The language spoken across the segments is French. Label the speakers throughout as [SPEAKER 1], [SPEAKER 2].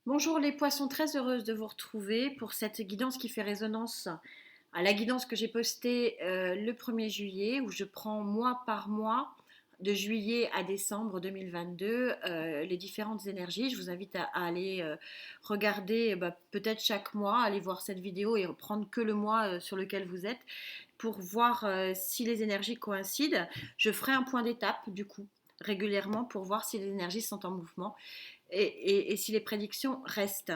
[SPEAKER 1] Bonjour les poissons, très heureuse de vous retrouver pour cette guidance qui fait résonance à la guidance que j'ai postée le 1er juillet où je prends mois par mois de juillet à décembre 2022 les différentes énergies. Je vous invite à aller regarder peut-être chaque mois, aller voir cette vidéo et prendre que le mois sur lequel vous êtes pour voir si les énergies coïncident. Je ferai un point d'étape du coup régulièrement pour voir si les énergies sont en mouvement et si les prédictions restent.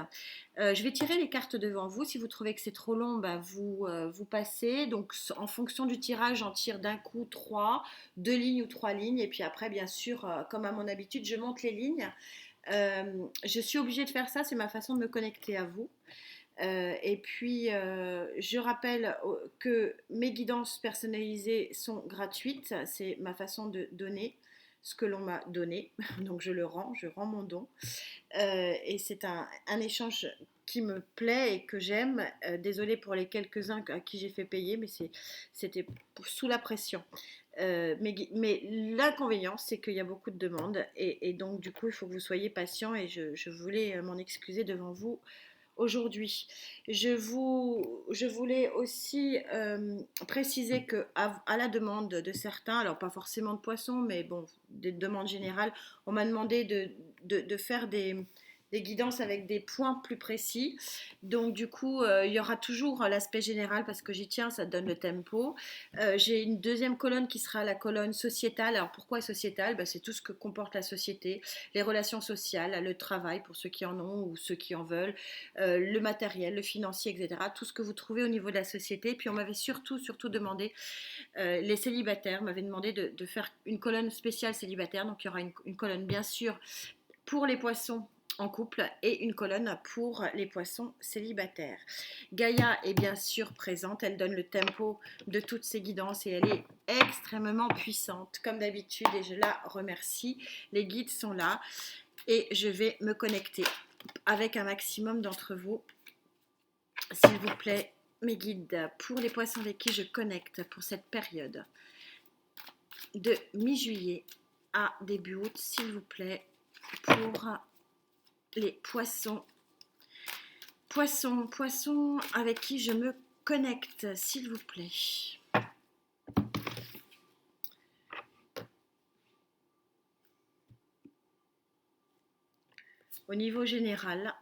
[SPEAKER 1] Je vais tirer les cartes devant vous. Si vous trouvez que c'est trop long, bah, vous passez. Donc en fonction du tirage, j'en tire d'un coup 3, 2 lignes ou 3 lignes. Et puis après, bien sûr, comme à mon habitude, je monte les lignes. Je suis obligée de faire ça, c'est ma façon de me connecter à vous. Et puis, je rappelle que mes guidances personnalisées sont gratuites. C'est ma façon de donner ce que l'on m'a donné. Donc, je rends mon don. Et c'est un échange qui me plaît et que j'aime. Désolée pour les quelques-uns à qui j'ai fait payer, mais c'était sous la pression. Mais l'inconvénient, c'est qu'il y a beaucoup de demandes et donc du coup, il faut que vous soyez patient et je voulais m'en excuser devant vous aujourd'hui. Je voulais aussi préciser que à la demande de certains, alors pas forcément de poissons, mais bon, des demandes générales, on m'a demandé de faire des guidances avec des points plus précis. Donc du coup, il y aura toujours l'aspect général parce que j'y tiens, ça donne le tempo. J'ai une deuxième colonne qui sera la colonne sociétale. Alors pourquoi sociétale? C'est tout ce que comporte la société, les relations sociales, le travail pour ceux qui en ont ou ceux qui en veulent, le matériel, le financier, etc. Tout ce que vous trouvez au niveau de la société. Puis on m'avait surtout demandé, les célibataires m'avaient demandé de faire une colonne spéciale célibataire. Donc il y aura une colonne bien sûr pour les poissons en couple et une colonne pour les poissons célibataires. Gaïa est bien sûr présente, elle donne le tempo de toutes ces guidances et elle est extrêmement puissante comme d'habitude et je la remercie. Les guides sont là et je vais me connecter avec un maximum d'entre vous. S'il vous plaît, mes guides, pour les poissons avec qui je connecte pour cette période de mi-juillet à début août, s'il vous plaît, pour les poissons. Poissons avec qui je me connecte, s'il vous plaît. Au niveau général,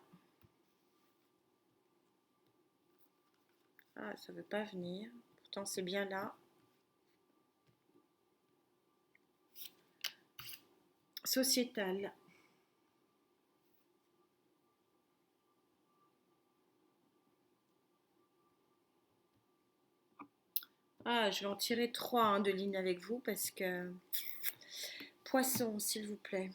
[SPEAKER 1] ça ne veut pas venir, pourtant c'est bien là. Sociétal. Je vais en tirer 3 de lignes avec vous parce que... Poisson, s'il vous plaît.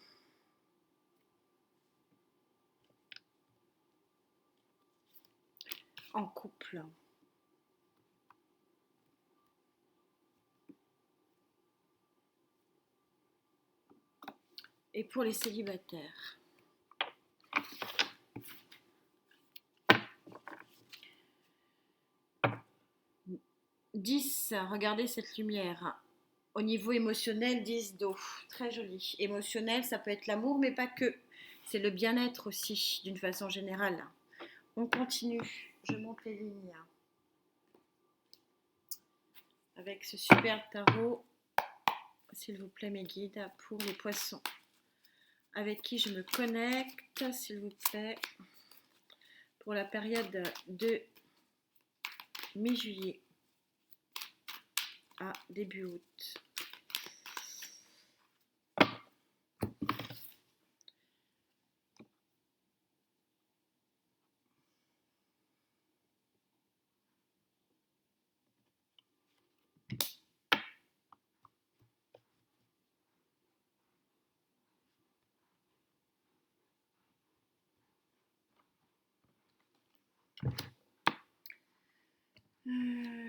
[SPEAKER 1] En couple. Et pour les célibataires. 10, regardez cette lumière. Au niveau émotionnel, 10 d'eau. Très joli. Émotionnel, ça peut être l'amour, mais pas que. C'est le bien-être aussi, d'une façon générale. On continue. Je monte les lignes. Avec ce super tarot, s'il vous plaît, mes guides, pour les poissons. Avec qui je me connecte, s'il vous plaît, pour la période de mi-juillet à début août.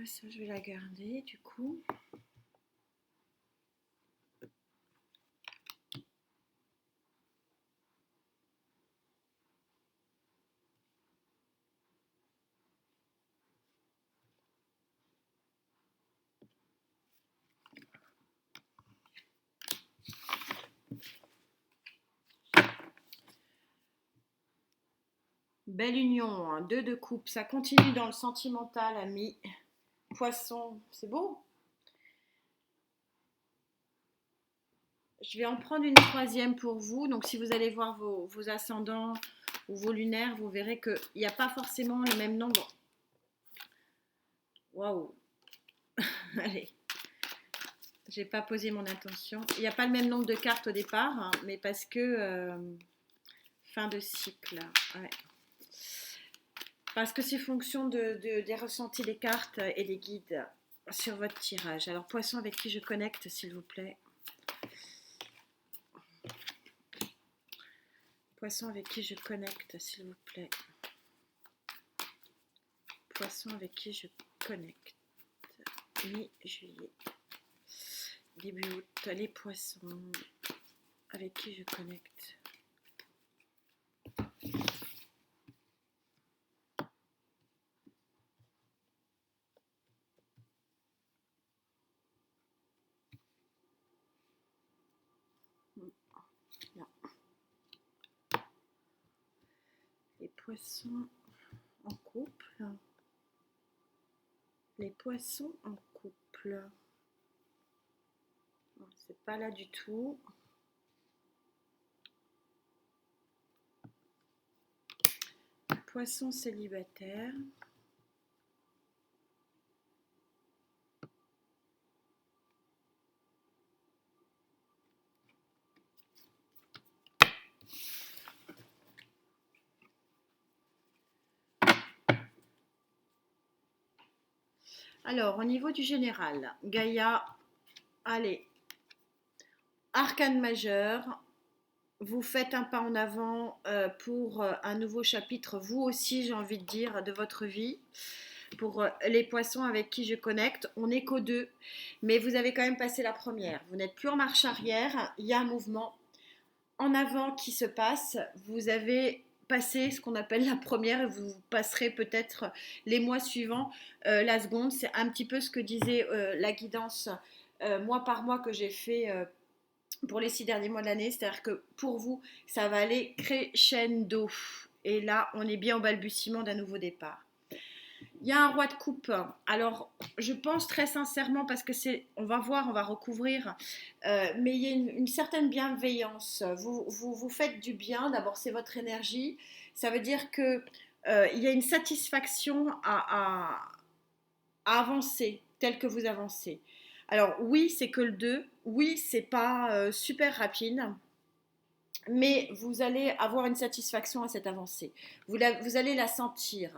[SPEAKER 1] Ça, je vais la garder du coup. Belle union, hein, 2 de coupe. Ça continue dans le sentimental, ami. Poisson, c'est beau. Je vais en prendre une troisième pour vous. Donc, si vous allez voir vos ascendants ou vos lunaires, vous verrez qu'il n'y a pas forcément le même nombre. Waouh! Allez, j'ai pas posé mon intention. Il n'y a pas le même nombre de cartes au départ, hein, mais parce que fin de cycle. Ouais. Parce que c'est fonction des ressentis des cartes et des guides sur votre tirage. Alors, poisson avec qui je connecte, s'il vous plaît. Poisson avec qui je connecte, s'il vous plaît. Poisson avec qui je connecte. Mi-juillet. Début août. Les poissons avec qui je connecte. Non. Les poissons en couple. Les poissons en couple. Non, c'est pas là du tout. Poisson célibataire. Alors, au niveau du général, Gaïa, allez, arcane majeur, vous faites un pas en avant pour un nouveau chapitre, vous aussi, j'ai envie de dire, de votre vie. Pour les poissons avec qui je connecte, on n'est qu'aux deux, mais vous avez quand même passé la première. Vous n'êtes plus en marche arrière, il y a un mouvement en avant qui se passe. Vous avez passé ce qu'on appelle la première et vous passerez peut-être les mois suivants la seconde. C'est un petit peu ce que disait la guidance mois par mois que j'ai fait pour les 6 derniers mois de l'année. C'est-à-dire que pour vous, ça va aller crescendo. Et là, on est bien au balbutiement d'un nouveau départ. Il y a un roi de coupe. Alors, je pense très sincèrement, parce que c'est, on va voir, on va recouvrir, mais il y a une certaine bienveillance. Vous faites du bien. D'abord, c'est votre énergie. Ça veut dire que il y a une satisfaction à avancer tel que vous avancez. Alors oui, c'est que le 2. Oui, c'est pas super rapide, mais vous allez avoir une satisfaction à cette avancée. Vous allez la sentir.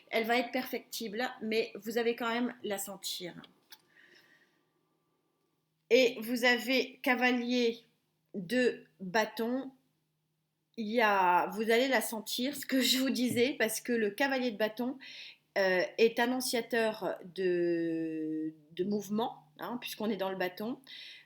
[SPEAKER 1] Elle va être perfectible, mais vous allez quand même la sentir. Et vous avez cavalier de bâton. Vous allez la sentir, ce que je vous disais, parce que le cavalier de bâton est annonciateur de mouvement, hein, puisqu'on est dans le bâton.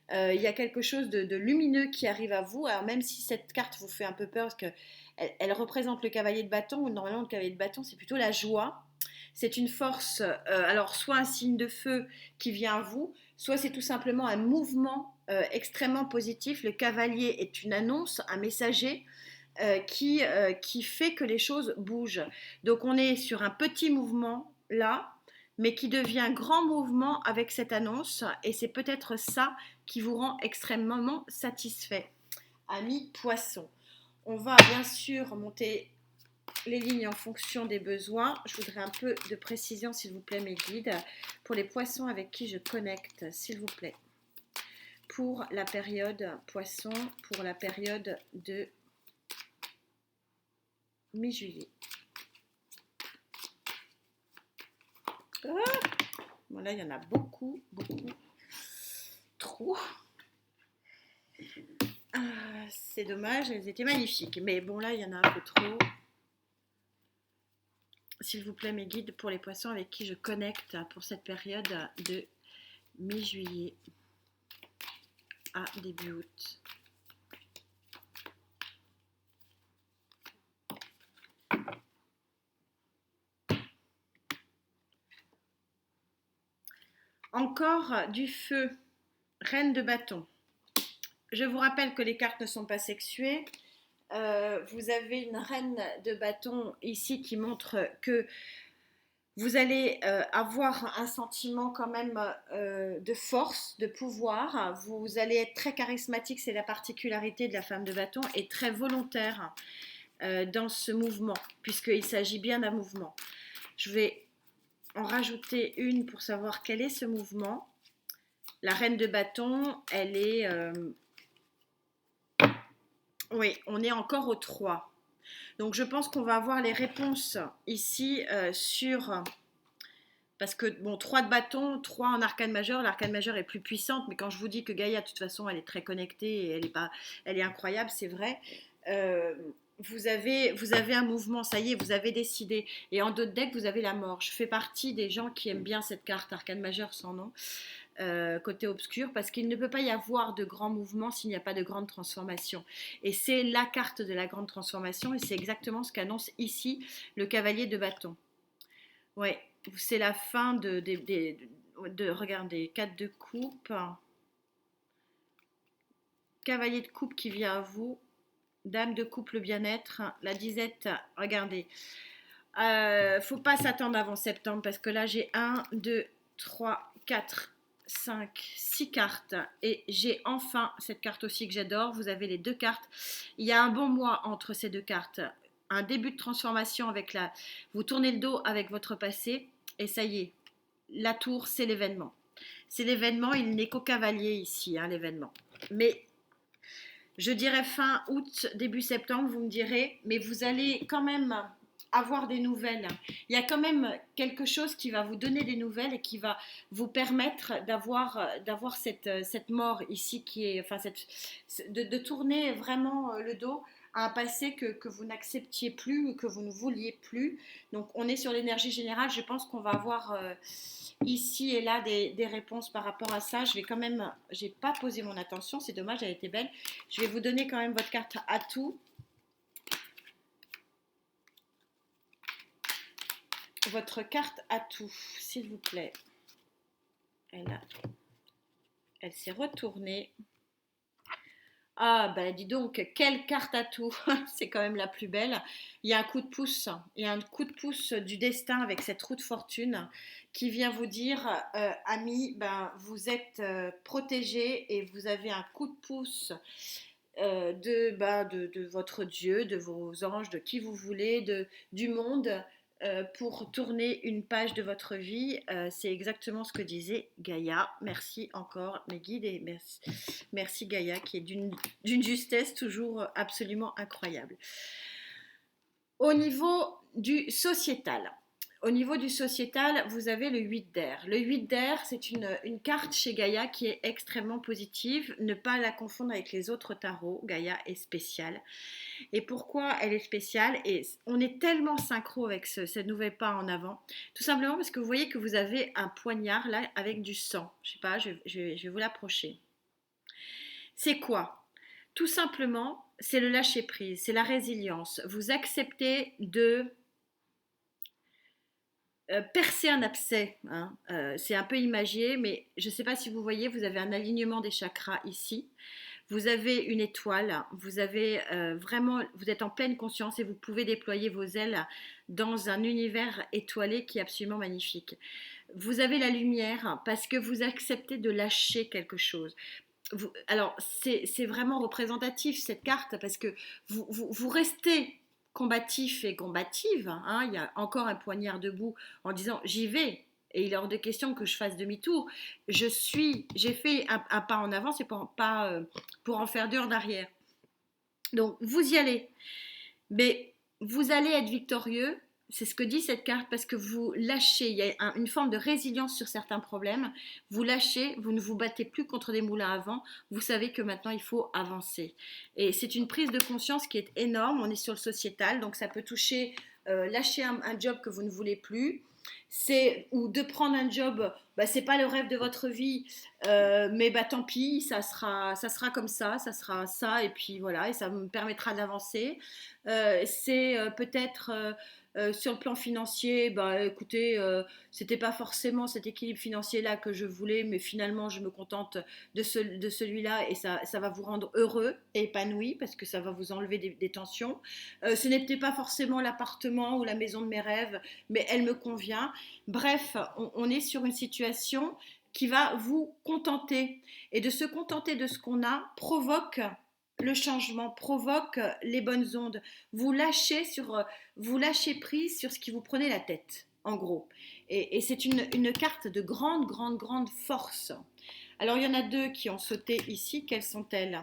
[SPEAKER 1] Il y a quelque chose de lumineux qui arrive à vous. Alors même si cette carte vous fait un peu peur, parce qu'elle représente le cavalier de bâton, normalement le cavalier de bâton c'est plutôt la joie. C'est une force, alors soit un signe de feu qui vient à vous, soit c'est tout simplement un mouvement extrêmement positif. Le cavalier est une annonce, un messager qui fait que les choses bougent. Donc on est sur un petit mouvement là, mais qui devient grand mouvement avec cette annonce, et c'est peut-être ça qui vous rend extrêmement satisfait. Amis poissons, on va bien sûr monter les lignes en fonction des besoins. Je voudrais un peu de précision, s'il vous plaît, mes guides, pour les poissons avec qui je connecte, s'il vous plaît. Pour la période poisson, pour la période de mi-juillet. Ah, bon, là, il y en a beaucoup, trop. C'est dommage, elles étaient magnifiques. Mais bon, là, il y en a un peu trop. S'il vous plaît, mes guides, pour les poissons avec qui je connecte pour cette période de mi-juillet à début août. Encore du feu, reine de bâton. Je vous rappelle que les cartes ne sont pas sexuées. Vous avez une reine de bâton ici qui montre que vous allez avoir un sentiment quand même de force, de pouvoir. Vous allez être très charismatique, c'est la particularité de la femme de bâton, et très volontaire dans ce mouvement, puisqu'il s'agit bien d'un mouvement. Je vais en rajouter une pour savoir quel est ce mouvement. La reine de bâton, elle est... oui, on est encore au 3. Donc je pense qu'on va avoir les réponses ici sur... Parce que, bon, 3 de bâton, 3 en arcane majeur, l'arcane majeur est plus puissante, mais quand je vous dis que Gaïa, de toute façon, elle est très connectée et elle est incroyable, c'est vrai. Euh, vous avez un mouvement, ça y est, vous avez décidé. Et en d'autres decks, vous avez la mort. Je fais partie des gens qui aiment bien cette carte arcane majeur sans nom, côté obscur, parce qu'il ne peut pas y avoir de grands mouvements s'il n'y a pas de grande transformation. Et c'est la carte de la grande transformation, et c'est exactement ce qu'annonce ici le cavalier de bâton. Ouais, c'est la fin regardez, 4 de coupe, cavalier de coupe qui vient à vous, dame de coupe le bien-être, la disette, regardez. Faut pas s'attendre avant septembre parce que là j'ai 1, 2, 3, 4, 5, 6 cartes et j'ai enfin cette carte aussi que j'adore. Vous avez les deux cartes. Il y a un bon mois entre ces deux cartes. Un début de transformation avec la... Vous tournez le dos avec votre passé et ça y est. La tour, c'est l'événement. C'est l'événement, il n'est qu'au cavalier ici, hein, l'événement. Mais je dirais fin août, début septembre, vous me direz, mais vous allez quand même avoir des nouvelles. Il y a quand même quelque chose qui va vous donner des nouvelles et qui va vous permettre d'avoir cette mort ici qui est, enfin, de tourner vraiment le dos à un passé que vous n'acceptiez plus, que vous ne vouliez plus. Donc on est sur l'énergie générale, je pense qu'on va avoir ici et là des réponses par rapport à ça. Je vais quand même, j'ai pas posé mon attention, c'est dommage, elle était belle. Je vais vous donner quand même votre carte atout. Votre carte atout, s'il vous plaît. Elle s'est retournée. Ah, ben dis donc, quelle carte atout. C'est quand même la plus belle. Il y a un coup de pouce. Il y a un coup de pouce du destin avec cette roue de fortune qui vient vous dire, ami, ben, vous êtes protégé et vous avez un coup de pouce de votre Dieu, de vos anges, de qui vous voulez, du monde pour tourner une page de votre vie. C'est exactement ce que disait Gaïa. Merci encore mes guides et merci Gaïa qui est d'une justesse toujours absolument incroyable. Au niveau du sociétal, vous avez le 8 d'air. Le 8 d'air, c'est une carte chez Gaïa qui est extrêmement positive. Ne pas la confondre avec les autres tarots. Gaïa est spéciale. Et pourquoi elle est spéciale? Et on est tellement synchro avec cette nouvelle pas en avant. Tout simplement parce que vous voyez que vous avez un poignard là avec du sang. Je sais pas, je vais vous l'approcher. C'est quoi? Tout simplement, c'est le lâcher prise, c'est la résilience. Vous acceptez de percer un abcès, hein. C'est un peu imagé, mais je ne sais pas si vous voyez, vous avez un alignement des chakras ici. Vous avez une étoile, vous avez vraiment, vous êtes en pleine conscience et vous pouvez déployer vos ailes dans un univers étoilé qui est absolument magnifique. Vous avez la lumière parce que vous acceptez de lâcher quelque chose. Alors, c'est vraiment représentatif cette carte parce que vous restez combatif et combative, hein. Il y a encore un poignard debout en disant j'y vais et il est hors de question que je fasse demi-tour. J'ai fait un pas en avant, c'est pas pour en faire deux en arrière. Donc vous y allez, mais vous allez être victorieux. C'est ce que dit cette carte parce que vous lâchez, il y a une forme de résilience sur certains problèmes, vous lâchez, vous ne vous battez plus contre des moulins à vent, vous savez que maintenant il faut avancer. Et c'est une prise de conscience qui est énorme, on est sur le sociétal, donc ça peut toucher lâcher un job que vous ne voulez plus, ou de prendre un job bah, c'est pas le rêve de votre vie, mais bah, tant pis, ça sera comme ça sera ça, et puis voilà, et ça me permettra d'avancer. C'est peut-être sur le plan financier, bah écoutez, c'était pas forcément cet équilibre financier-là que je voulais, mais finalement je me contente de celui-là, et ça va vous rendre heureux et épanoui parce que ça va vous enlever des tensions. Ce n'était pas forcément l'appartement ou la maison de mes rêves, mais elle me convient. Bref, on est sur une situation qui va vous contenter. Et de se contenter de ce qu'on a provoque le changement, provoque les bonnes ondes. Vous lâchez prise sur ce qui vous prenait la tête, en gros. Et c'est une carte de grande, grande, grande force. Alors, il y en a deux qui ont sauté ici. Quelles sont-elles?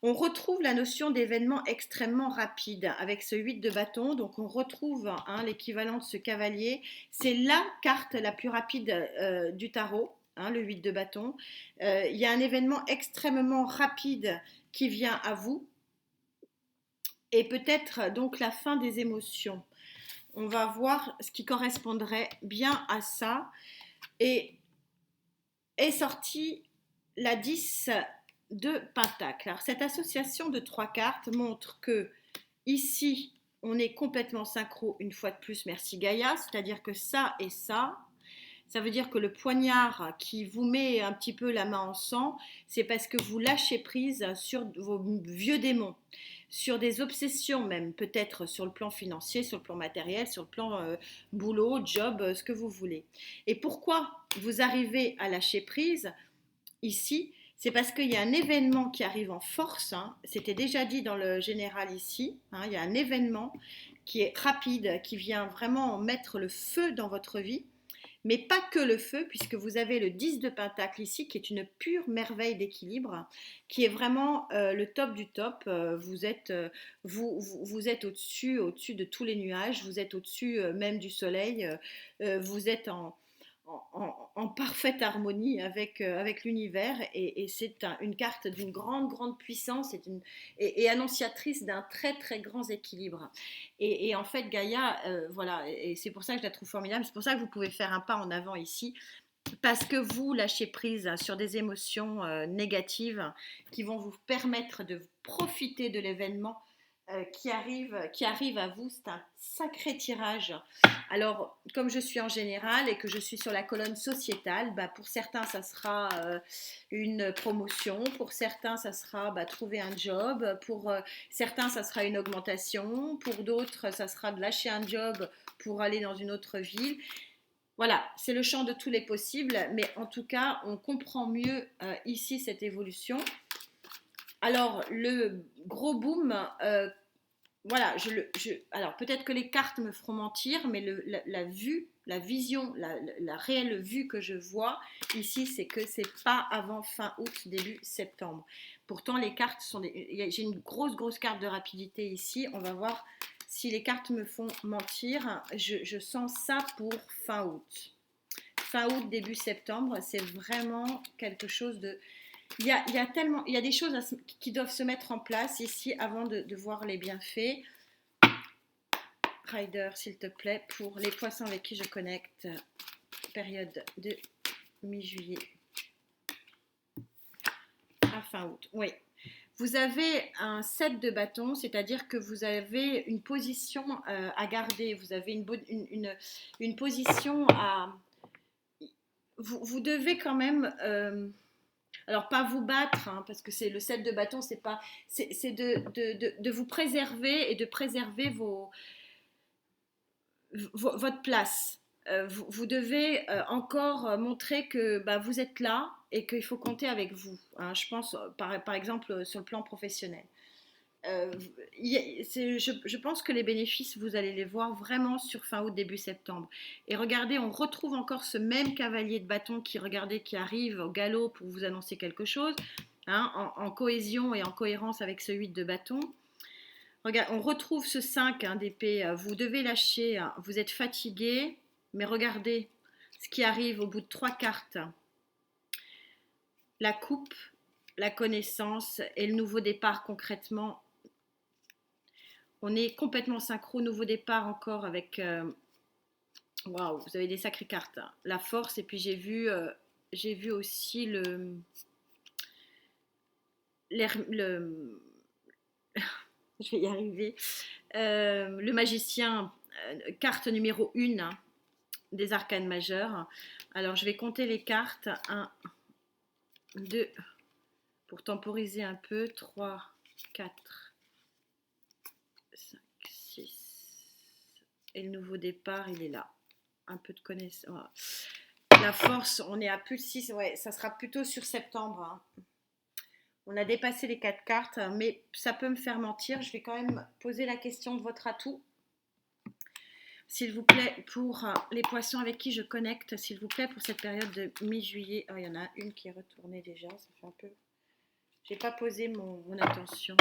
[SPEAKER 1] On retrouve la notion d'événement extrêmement rapide avec ce 8 de bâton. Donc, on retrouve l'équivalent de ce cavalier. C'est la carte la plus rapide du tarot, le 8 de bâton. Il y a un événement extrêmement rapide qui vient à vous, et peut-être donc la fin des émotions. On va voir ce qui correspondrait bien à ça. Et est sortie la 10 de Pentacle. Alors, cette association de trois cartes montre que ici, on est complètement synchro une fois de plus, merci Gaïa, c'est-à-dire que ça et ça veut dire que le poignard qui vous met un petit peu la main en sang, c'est parce que vous lâchez prise sur vos vieux démons, sur des obsessions même, peut-être sur le plan financier, sur le plan matériel, sur le plan boulot, job, ce que vous voulez. Et pourquoi vous arrivez à lâcher prise ici? C'est parce qu'il y a un événement qui arrive en force, c'était déjà dit dans le général ici, il y a un événement qui est rapide, qui vient vraiment mettre le feu dans votre vie, mais pas que le feu, puisque vous avez le 10 de Pentacle ici, qui est une pure merveille d'équilibre, qui est vraiment le top du top. Vous êtes au-dessus, au-dessus de tous les nuages, vous êtes au-dessus même du soleil, vous êtes en parfaite harmonie avec l'univers, et c'est une carte d'une grande, grande puissance et annonciatrice d'un très, très grand équilibre. Et en fait, Gaïa, voilà, et c'est pour ça que je la trouve formidable, c'est pour ça que vous pouvez faire un pas en avant ici, parce que vous lâchez prise sur des émotions négatives qui vont vous permettre de profiter de l'événement qui arrive à vous. C'est un sacré tirage. Alors, comme je suis en général et que je suis sur la colonne sociétale, pour certains, ça sera une promotion, pour certains, ça sera trouver un job, pour certains, ça sera une augmentation, pour d'autres, ça sera de lâcher un job pour aller dans une autre ville. Voilà, c'est le champ de tous les possibles, mais en tout cas, on comprend mieux ici cette évolution. Alors, le gros boom, voilà, alors peut-être que les cartes me feront mentir, mais la vue, la vision, la réelle vue que je vois ici, c'est que c'est pas avant fin août, début septembre. Pourtant, les cartes j'ai une grosse, grosse carte de rapidité ici. On va voir si les cartes me font mentir. Je sens ça pour fin août. Fin août, début septembre, c'est vraiment quelque chose de... Il y a des choses qui doivent se mettre en place ici avant de voir les bienfaits. Rider, s'il te plaît, pour les poissons avec qui je connecte, période de mi-juillet à fin août. Oui. Vous avez un 7 de bâton, c'est-à-dire que vous avez une position à garder, vous avez une position à... Vous devez quand même... alors, pas vous battre, parce que c'est le 7 de bâton, c'est de vous préserver et de préserver votre place. Vous devez encore montrer que vous êtes là et qu'il faut compter avec vous. Je pense, par exemple, sur le plan professionnel. Je pense que les bénéfices, vous allez les voir vraiment sur fin août, début septembre. Et regardez, on retrouve encore ce même cavalier de bâton qui arrive au galop pour vous annoncer quelque chose, en cohésion et en cohérence avec ce 8 de bâton. Regarde, on retrouve ce 5 d'épée. Vous devez lâcher, vous êtes fatigué, mais regardez ce qui arrive au bout de 3 cartes. La coupe, la connaissance et le nouveau départ concrètement. On est complètement synchro, nouveau départ encore avec Waouh, vous avez des sacrées cartes, hein. La force, et puis j'ai vu aussi le je vais y arriver, le magicien, carte numéro 1 hein, des arcanes majeurs. Alors, je vais compter les cartes. Un, 2, pour temporiser un peu. 3, 4, 5, 6. Et le nouveau départ, il est là. Un peu de connaissance. Voilà. La force, on est à plus de 6. Ouais, ça sera plutôt sur septembre, hein. On a dépassé les 4 cartes, mais ça peut me faire mentir. Je vais quand même poser la question de votre atout. S'il vous plaît, pour les poissons avec qui je connecte, s'il vous plaît, pour cette période de mi-juillet. Oh, il y en a une qui est retournée déjà, ça fait un peu. J'ai pas posé mon attention.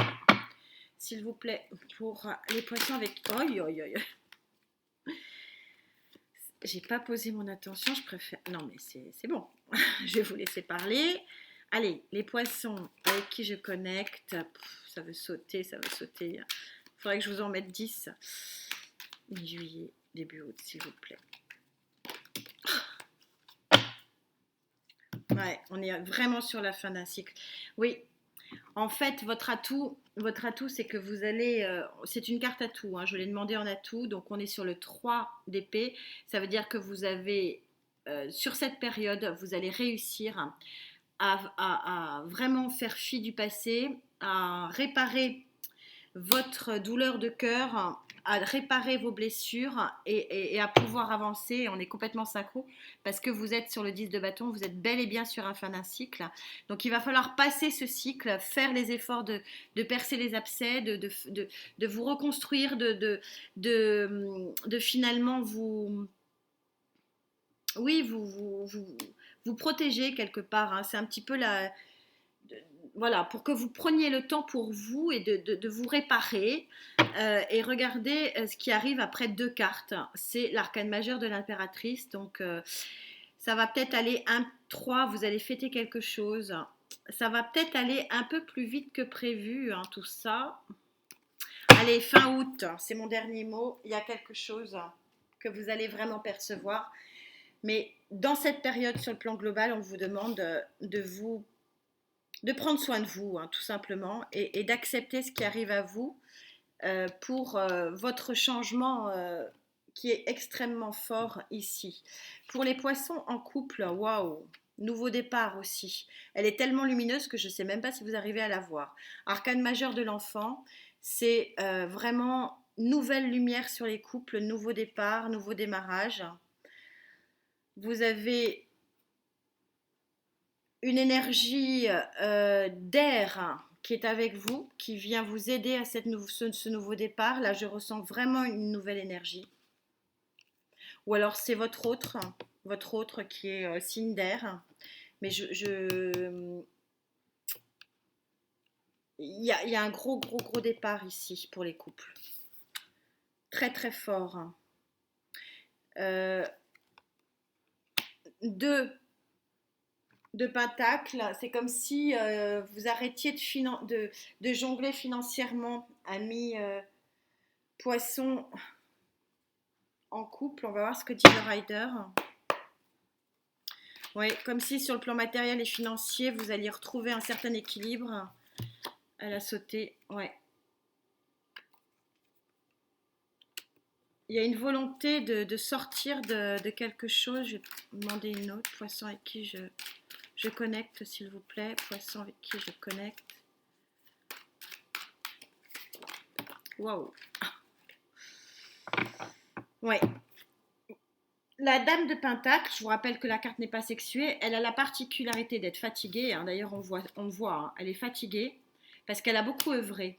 [SPEAKER 1] S'il vous plaît, pour les poissons avec. Oh, oh, oh. J'ai pas posé mon attention, je préfère. Non, mais c'est bon. Je vais vous laisser parler. Allez, les poissons avec qui je connecte. Pff, ça veut sauter, ça veut sauter. Il faudrait que je vous en mette 10. Mi-juillet, début août, s'il vous plaît. Ouais, on est vraiment sur la fin d'un cycle. Oui, en fait, votre atout, c'est que vous allez. C'est une carte atout, hein, je l'ai demandé en atout. Donc, on est sur le 3 d'épée. Ça veut dire que vous avez. Sur cette période, vous allez réussir à vraiment faire fi du passé, à réparer votre douleur de cœur, à réparer vos blessures et à pouvoir avancer. On est complètement synchro parce que vous êtes sur le 10 de bâton, vous êtes bel et bien sur la fin d'un cycle. Donc il va falloir passer ce cycle, faire les efforts de percer les abcès, de vous reconstruire, de finalement vous... Oui, vous protéger quelque part, hein. C'est un petit peu la, voilà, pour que vous preniez le temps pour vous et de vous réparer. Et regardez ce qui arrive après 2 cartes. C'est l'arcane majeur de l'impératrice. Donc, ça va peut-être aller 3, vous allez fêter quelque chose. Ça va peut-être aller un peu plus vite que prévu, hein, tout ça. Allez, fin août, c'est mon dernier mot. Il y a quelque chose que vous allez vraiment percevoir. Mais dans cette période, sur le plan global, on vous demande de prendre soin de vous, hein, tout simplement, et d'accepter ce qui arrive à vous pour votre changement qui est extrêmement fort ici. Pour les poissons en couple, waouh, nouveau départ aussi. Elle est tellement lumineuse que je ne sais même pas si vous arrivez à la voir. Arcane majeur de l'enfant, c'est vraiment nouvelle lumière sur les couples, nouveau départ, nouveau démarrage. Vous avez une énergie d'air qui est avec vous, qui vient vous aider à ce nouveau départ. Là, je ressens vraiment une nouvelle énergie. Ou alors c'est votre autre qui est signe d'air. Mais il y a un gros départ ici pour les couples. Très très fort. De Pentacle, c'est comme si vous arrêtiez de jongler financièrement, ami poisson en couple. On va voir ce que dit le rider. Oui, comme si sur le plan matériel et financier, vous alliez retrouver un certain équilibre. Elle a sauté, ouais. Il y a une volonté de sortir de quelque chose. Je vais demander une autre. Poisson avec qui je connecte, s'il vous plaît. Poisson avec qui je connecte. Waouh. Ouais. La dame de Pentacle, je vous rappelle que la carte n'est pas sexuée, elle a la particularité d'être fatiguée, hein. D'ailleurs, on voit hein, elle est fatiguée parce qu'elle a beaucoup œuvré.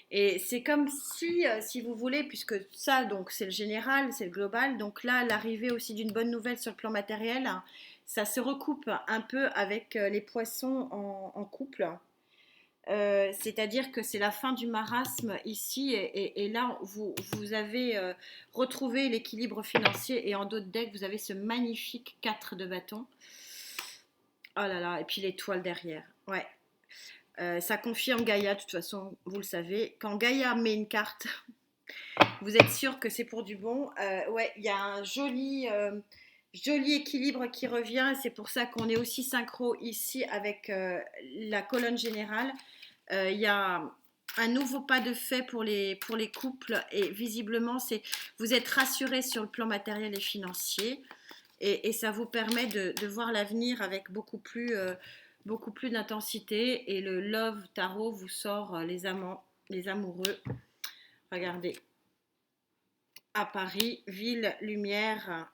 [SPEAKER 1] Et c'est comme si vous voulez, puisque ça, donc c'est le général, c'est le global, donc là, l'arrivée aussi d'une bonne nouvelle sur le plan matériel, hein, ça se recoupe un peu avec les poissons en couple. C'est-à-dire que c'est la fin du marasme ici et là vous avez retrouvé l'équilibre financier et en d'autres decks vous avez ce magnifique 4 de bâton. Oh là là, et puis l'étoile derrière. Ouais. Ça confirme Gaïa, de toute façon, vous le savez. Quand Gaïa met une carte, Vous êtes sûr que c'est pour du bon? Ouais, il y a un joli équilibre qui revient. C'est pour ça qu'on est aussi synchro ici avec la colonne générale. Il y a un nouveau pas de fait pour les couples et visiblement, vous êtes rassurés sur le plan matériel et financier et ça vous permet de voir l'avenir avec beaucoup plus d'intensité et le Love Tarot vous sort les amants, les amoureux. Regardez, à Paris, ville, lumière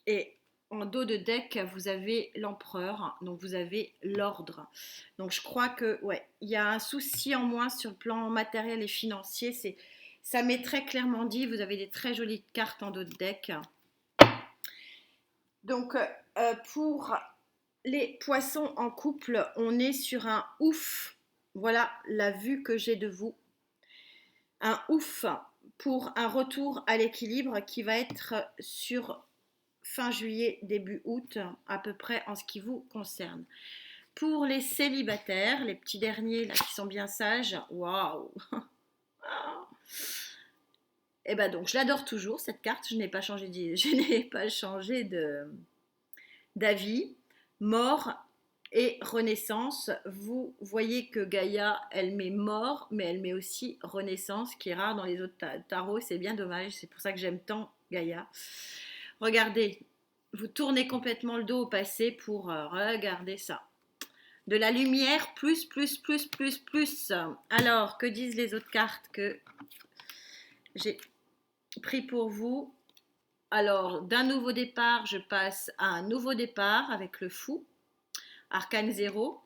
[SPEAKER 1] et en dos de deck, vous avez l'empereur, donc vous avez l'ordre. Donc je crois que ouais, il y a un souci en moins sur le plan matériel et financier. Ça m'est très clairement dit. Vous avez des très jolies cartes en dos de deck. Donc pour les poissons en couple, on est sur un ouf. Voilà la vue que j'ai de vous. Un ouf pour un retour à l'équilibre qui va être sur fin juillet, début août, à peu près en ce qui vous concerne. Pour les célibataires, les petits derniers là qui sont bien sages, waouh! Et ben donc je l'adore toujours cette carte, je n'ai pas changé d'avis. Mort et renaissance, vous voyez que Gaïa, elle met mort, mais elle met aussi renaissance, qui est rare dans les autres tarots, c'est bien dommage, c'est pour ça que j'aime tant Gaïa. Regardez, vous tournez complètement le dos au passé pour regarder ça. De la lumière, plus. Alors, que disent les autres cartes que j'ai pris pour vous? Alors, d'un nouveau départ, je passe à un nouveau départ avec le fou. Arcane 0.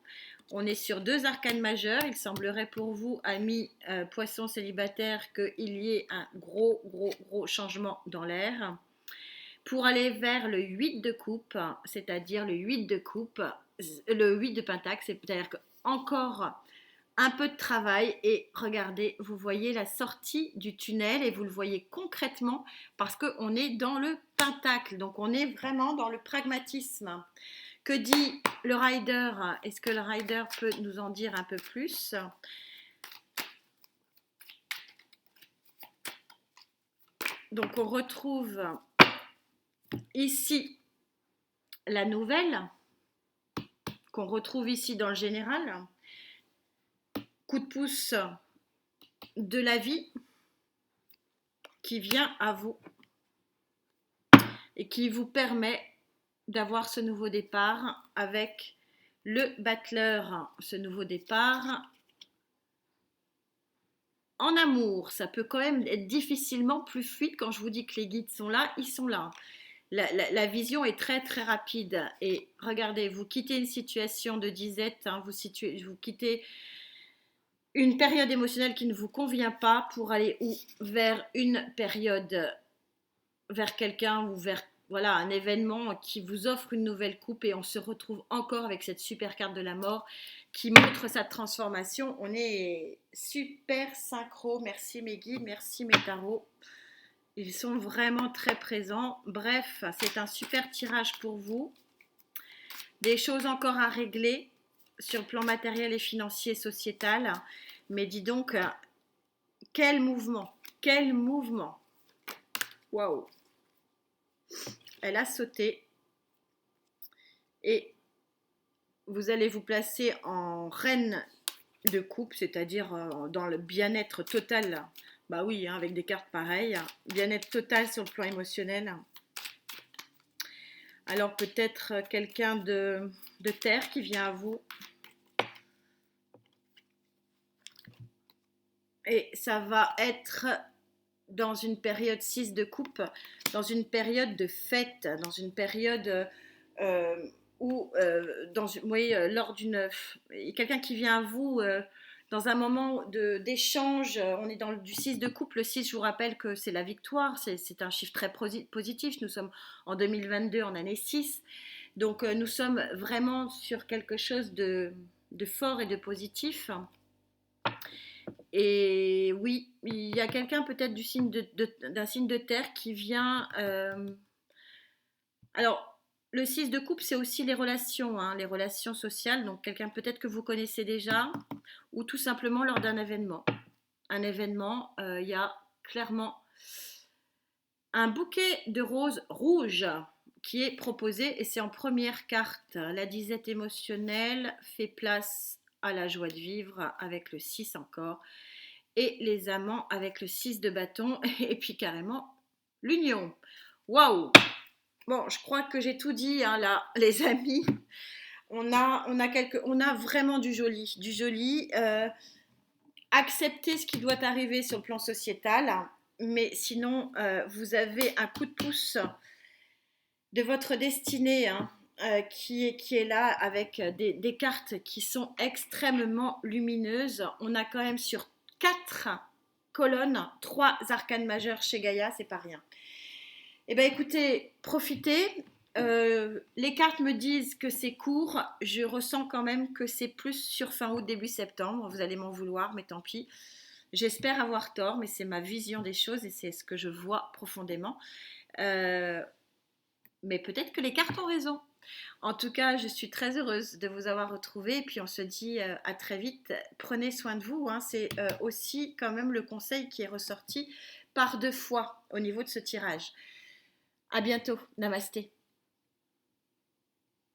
[SPEAKER 1] On est sur 2 arcanes majeurs. Il semblerait pour vous, amis poissons célibataires, qu'il y ait un gros changement dans l'air. Pour aller vers le 8 de coupe, c'est-à-dire le 8 de coupe, le 8 de pentacle, c'est-à-dire encore un peu de travail et regardez, vous voyez la sortie du tunnel et vous le voyez concrètement parce qu'on est dans le pentacle, donc on est vraiment dans le pragmatisme. Que dit le rider? Est-ce que le rider peut nous en dire un peu plus? Donc on retrouve ici la nouvelle qu'on retrouve ici dans le général. Coup de pouce de la vie qui vient à vous et qui vous permet d'avoir ce nouveau départ avec le battleur, ce nouveau départ en amour. Ça peut quand même être difficilement plus fluide quand je vous dis que les guides sont là, ils sont là. La vision est très rapide et regardez, vous quittez une situation de disette, hein, vous quittez une période émotionnelle qui ne vous convient pas pour aller vers une période, vers quelqu'un ou vers voilà, un événement qui vous offre une nouvelle coupe et on se retrouve encore avec cette super carte de la mort qui montre sa transformation. On est super synchro. Merci mes guides, merci mes tarots. Ils sont vraiment très présents. Bref, c'est un super tirage pour vous. Des choses encore à régler sur le plan matériel et financier, sociétal. Mais dis donc, quel mouvement! Quel mouvement! Waouh! Elle a sauté. Et vous allez vous placer en reine de coupe, c'est-à-dire dans le bien-être total. Bah oui, hein, avec des cartes pareilles. Bien-être total sur le plan émotionnel. Alors peut-être quelqu'un de terre qui vient à vous. Et ça va être dans une période 6 de coupe, dans une période de fête, dans une période où, lors d'une... quelqu'un qui vient à vous dans un moment d'échange, on est dans du 6 de coupe. Le 6, je vous rappelle que c'est la victoire, c'est un chiffre très positif. Nous sommes en 2022, en année 6. Donc nous sommes vraiment sur quelque chose de fort et de positif. Et oui, il y a quelqu'un peut-être d'un signe de terre qui vient... Alors, le 6 de coupe, c'est aussi hein, les relations sociales. Donc, quelqu'un peut-être que vous connaissez déjà ou tout simplement lors d'un événement. Un événement, il y a clairement un bouquet de roses rouges qui est proposé et c'est en première carte. La disette émotionnelle fait place à la joie de vivre avec le 6 encore et les amants avec le 6 de bâton et puis carrément l'union. Waouh! Bon, je crois que j'ai tout dit hein, là, les amis. On a vraiment du joli, du joli. Accepter ce qui doit arriver sur le plan sociétal, mais sinon, vous avez un coup de pouce de votre destinée hein, qui est là avec des cartes qui sont extrêmement lumineuses. On a quand même sur 4 colonnes 3 arcanes majeures chez Gaïa, c'est pas rien. Eh bien écoutez, profitez. Les cartes me disent que c'est court. Je ressens quand même que c'est plus sur fin août, début septembre. Vous allez m'en vouloir, mais tant pis. J'espère avoir tort, mais c'est ma vision des choses et c'est ce que je vois profondément. Mais peut-être que les cartes ont raison. En tout cas, je suis très heureuse de vous avoir retrouvé. Et puis on se dit à très vite. Prenez soin de vous. Hein. C'est aussi quand même le conseil qui est ressorti par 2 fois au niveau de ce tirage. À bientôt. Namasté.